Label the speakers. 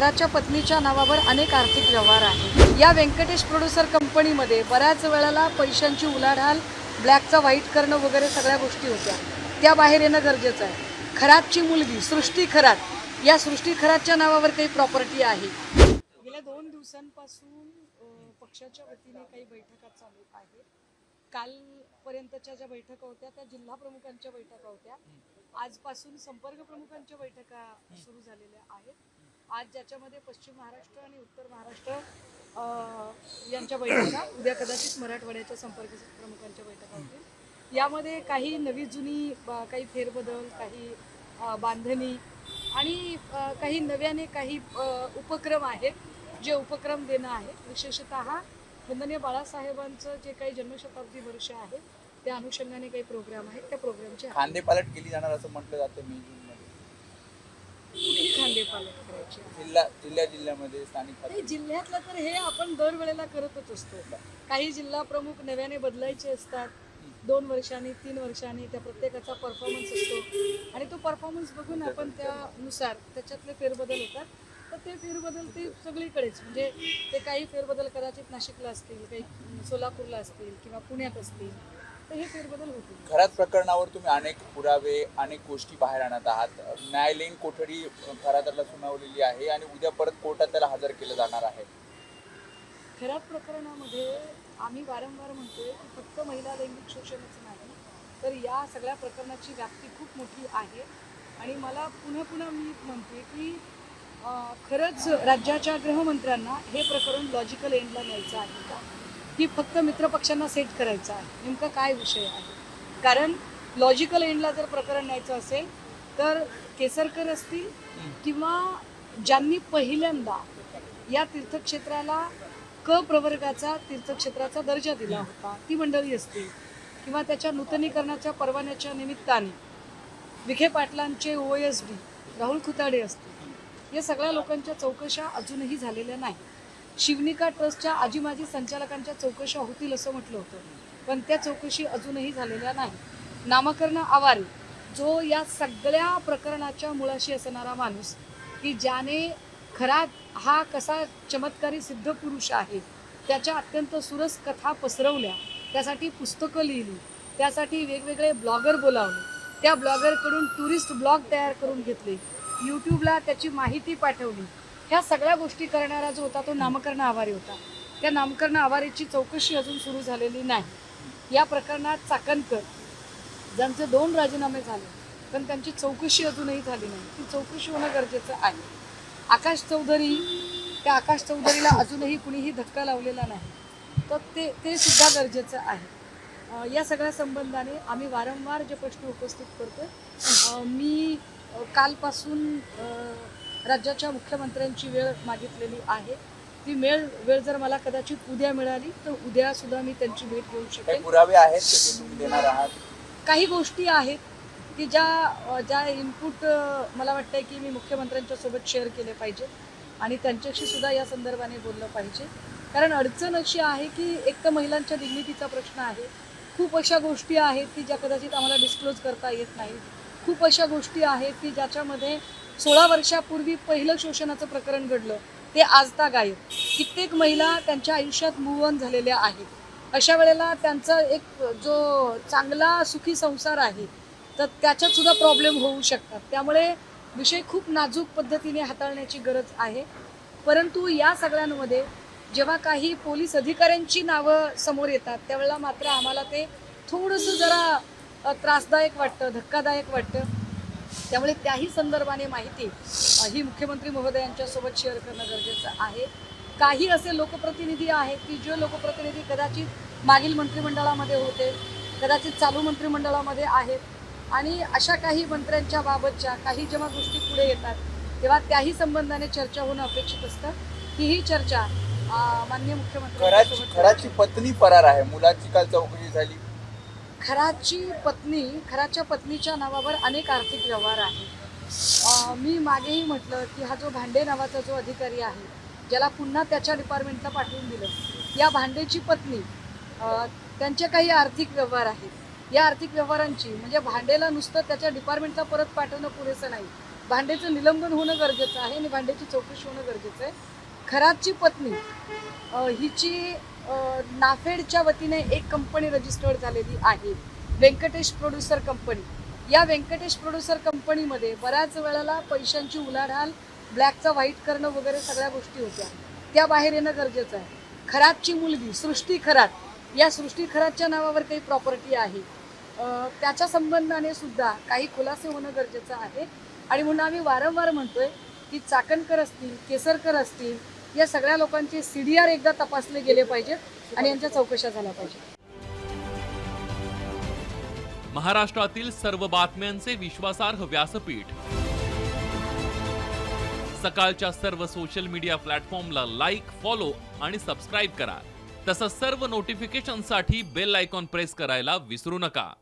Speaker 1: खराच्या पत्नीच्या नावावर अनेक आर्थिक व्यवहार आहेत। या व्यंकटेश प्रोड्युसर कंपनीमध्ये बऱ्याच वेळेला पैशांची उलाढाल, ब्लॅकचा व्हाईट करणं वगैरे सगळ्या गोष्टी होत्या। त्या बाहेर येणं गरजेचं आहे। खरातची मुलगी सृष्टी खरात, या सृष्टी खरातच्या नावावर काही प्रॉपर्टी आहे। गेल्या 2 दिवसांपासून पक्षाच्या वतीने काही बैठका चालू आहेत। कालपर्यंतच्या ज्या बैठका होत्या त्या जिल्हा प्रमुखांच्या बैठका होत्या। आजपासून संपर्क प्रमुखांच्या बैठका सुरू झालेल्या आहेत। आज ज्याच्यामध्ये पश्चिम महाराष्ट्र आणि उत्तर महाराष्ट्र यांच्या बैठका, उद्या कदाचित मराठवाड्याच्या संपर्क प्रमुखांच्या बैठका होतील। यामध्ये काही नवी जुनी काही फेरबदल, काही बांधणी आणि काही नव्याने काही उपक्रम आहेत, जे उपक्रम देणं आहे। विशेषतः वंदनीय बाळासाहेबांचं जे काही जन्मशताब्दी वर्ष आहे त्या अनुषंगाने काही प्रोग्राम आहेत। त्या प्रोग्रामचे
Speaker 2: खांदेपालट केली जाणार असं म्हटलं जातं। मे जून मध्ये
Speaker 1: खांदेपालट करायची
Speaker 2: जिल्ह्यामध्ये स्थानिक
Speaker 1: जिल्ह्यातलं तर हे आपण दरवेळेला करतच असतो। काही जिल्हा प्रमुख नव्याने बदलायचे असतात, 2 वर्षांनी 3 वर्षांनी त्या प्रत्येकाचा परफॉर्मन्स असतो आणि तो परफॉर्मन्स बघून आपण त्यानुसार त्याच्यातले फेरबदल होतात। तर ते फेरबदल ते सगळीकडेच, म्हणजे ते काही फेरबदल कदाचित नाशिकला असतील, काही सोलापूरला असतील किंवा पुण्यात असतील, तर हे फेरबदल होतील।
Speaker 2: खरात प्रकरणावर तुम्ही अनेक पुरावे, अनेक गोष्टी बाहेर आणत आहात। न्यायालयीन कोठडी खरातला सुनावलेली आहे आणि उद्या परत कोर्टात त्याला हजर केलं जाणार आहे।
Speaker 1: खरात प्रकरणामध्ये आम्ही वारंवार म्हणतोय की फक्त महिला लैंगिक शोषणच नाही, तर या सगळ्या प्रकरणाची व्याप्ती खूप मोठी आहे। आणि मला पुन्हा मी म्हणते की खरंच राज्याच्या गृहमंत्र्यांना हे प्रकरण लॉजिकल एंडला न्यायचं आहे का, की फक्त मित्रपक्षांना सेट करायचं आहे, नेमका काय विषय आहे? कारण लॉजिकल एंडला जर प्रकरण न्यायचं असेल तर केसरकर असतील किंवा ज्यांनी पहिल्यांदा या तीर्थक्षेत्राला क प्रवर्गाचा तीर्थक्षेत्राचा दर्जा दिला होता ती मंडळी असतील, किंवा त्याच्या नूतनीकरणाच्या परवान्याच्या निमित्ताने विखे पाटलांचे OSD राहुल खुताडे असतील, या सगळ्या लोकांच्या चौकशा अजूनही झालेल्या नाही। शिवनिका ट्रस्टच्या आजी माजी संचालकांच्या चौकशा होतील असं म्हटलं होतं, पण त्या चौकशी अजूनही झालेल्या नाही। नामकरण आवारे, जो या सगळ्या प्रकरणाच्या मुळाशी असणारा माणूस, की ज्याने खरात हा कसा चमत्कारी सिद्ध पुरुष आहे, त्याच्या अत्यंत सुरस कथा पसरवल्या, त्यासाठी पुस्तकं लिहिली, त्यासाठी वेगवेगळे ब्लॉगर बोलावले, त्या ब्लॉगरकडून टुरिस्ट ब्लॉग तयार करून घेतले, यूट्यूबला त्याची माहिती पाठवली, ह्या सगळ्या गोष्टी करणारा जो होता तो नामकरण आवारे होता। त्या नामकरण आवारेची चौकशी अजून सुरू झालेली नाही। या प्रकरणात चाकणकर ज्यांचे 2 राजीनामे झाले पण त्यांची चौकशी अजूनही झाली नाही, ती चौकशी होणं गरजेचं आहे। आकाश चौधरी, त्या आकाश चौधरीला अजूनही कुणीही धक्का लावलेला नाही, तर ते सुद्धा गरजेचं आहे। या सगळ्या संबंधाने आम्ही वारंवार जे प्रश्न उपस्थित करतो, मी कालपासून राज्याच्या मुख्यमंत्र्यांची वेळ मागितलेली आहे। ती वेळ जर मला कदाचित उद्या मिळाली तर उद्या सुद्धा मी त्यांची भेट घेऊ शकेन।
Speaker 2: पुरावे आहेत ते तुम्ही देणार आहात?
Speaker 1: काही गोष्टी आहेत की ज्या इनपुट मला वाटतंय की मी मुख्यमंत्र्यांच्या सोबत शेअर केले पाहिजे आणि त्यांच्याशी सुद्धा या संदर्भाने बोललं पाहिजे। कारण अडचण अशी आहे की एक तर महिलांच्या दिग्नितीचा प्रश्न आहे, खूप अशा गोष्टी आहेत की ज्या कदाचित आम्हाला डिस्क्लोज करता येत नाहीत, खूप अशा गोष्टी आहेत की ज्याच्यामध्ये 16 वर्षापूर्वी पहिलं शोषणाचं प्रकरण घडलं ते आजता गायब। कित्येक महिला त्यांच्या आयुष्यात मूव्ह ऑन झालेल्या आहेत। अशा वेळेला त्यांचा एक जो चांगला सुखी संसार आहे तर त्याच्यात सुद्धा प्रॉब्लेम होऊ शकतात। त्यामुळे विषय खूप नाजूक पद्धतीने हाताळण्याची गरज आहे। परंतु या सगळ्यांमध्ये जेव्हा काही पोलीस अधिकाऱ्यांची नावं समोर येतात त्यावेळेला मात्र आम्हाला ते थोडंसं जरा त्रासदायक वाटतं, धक्कादायक वाटतं। त्यामुळे त्याही संदर्भाने माहिती ही मुख्यमंत्री महोदयांच्या सोबत शेअर करणं गरजेचं आहे। काही असे लोकप्रतिनिधी आहेत की जे लोकप्रतिनिधी कदाचित मागील मंत्रिमंडळामध्ये होते, कदाचित चालू मंत्रिमंडळामध्ये आहेत आणि अशा काही मंत्र्यांच्या बाबतच्या काही जेव्हा गोष्टी पुढे येतात तेव्हा त्याही संबंधाने चर्चा होणं अपेक्षित असतं। ही चर्चा माननीय मुख्यमंत्री
Speaker 2: खराची पत्नी फरार आहे, मुलाची काल चौकशी झाली।
Speaker 1: खराच्या पत्नीच्या नावावर अनेक आर्थिक व्यवहार आहेत। मी मागेही म्हटलं की हा जो भांडे नावाचा जो अधिकारी आहे, ज्याला पुन्हा त्याच्या डिपार्टमेंटला पाठवून दिलं, या भांडेची पत्नी, त्यांचे काही आर्थिक व्यवहार आहेत। या आर्थिक व्यवहारांची म्हणजे भांडेला नुसतं त्याच्या डिपार्टमेंटला परत पाठवणं पुरेसं नाही, भांडेचं निलंबन होणं गरजेचं आहे आणि भांड्याची चौकशी होणं गरजेचं आहे. खरातची पत्नी हिची नाफेडच्या वतीने एक कंपनी रजिस्टर्ड झालेली आहे, व्यंकटेश प्रोड्युसर कंपनी. या व्यंकटेश प्रोड्युसर कंपनीमध्ये बऱ्याच वेळेला पैशांची उलाढाल, ब्लॅकचा व्हाईट करणं वगैरे सगळ्या गोष्टी होत्या. त्या बाहेर येणं गरजेचं आहे. खरातची मुलगी सृष्टी खरात, या सृष्टी खरातच्या नावावर काही प्रॉपर्टी आहे, त्याच्या संबंधाने सुद्धा काही खुलासे होणं गरजेचं आहे. आणि म्हणून आम्ही वारंवार म्हणतोय की चाकणकर असतील, केसरकर असतील, या सगळ्या लोकांचे CDR एकदा तपासले गेले पाहिजेत आणि यांच्या चौकशा झाल्या पाहिजेत.
Speaker 3: महाराष्ट्रातील सर्व बातम्यांचे विश्वासार्ह व्यासपीठ, सकाळच्या सर्व सोशल मीडिया प्लॅटफॉर्मला लाईक, फॉलो आणि सबस्क्राईब करा. तसंच सर्व नोटिफिकेशनसाठी बेल आयकॉन प्रेस करायला विसरू नका.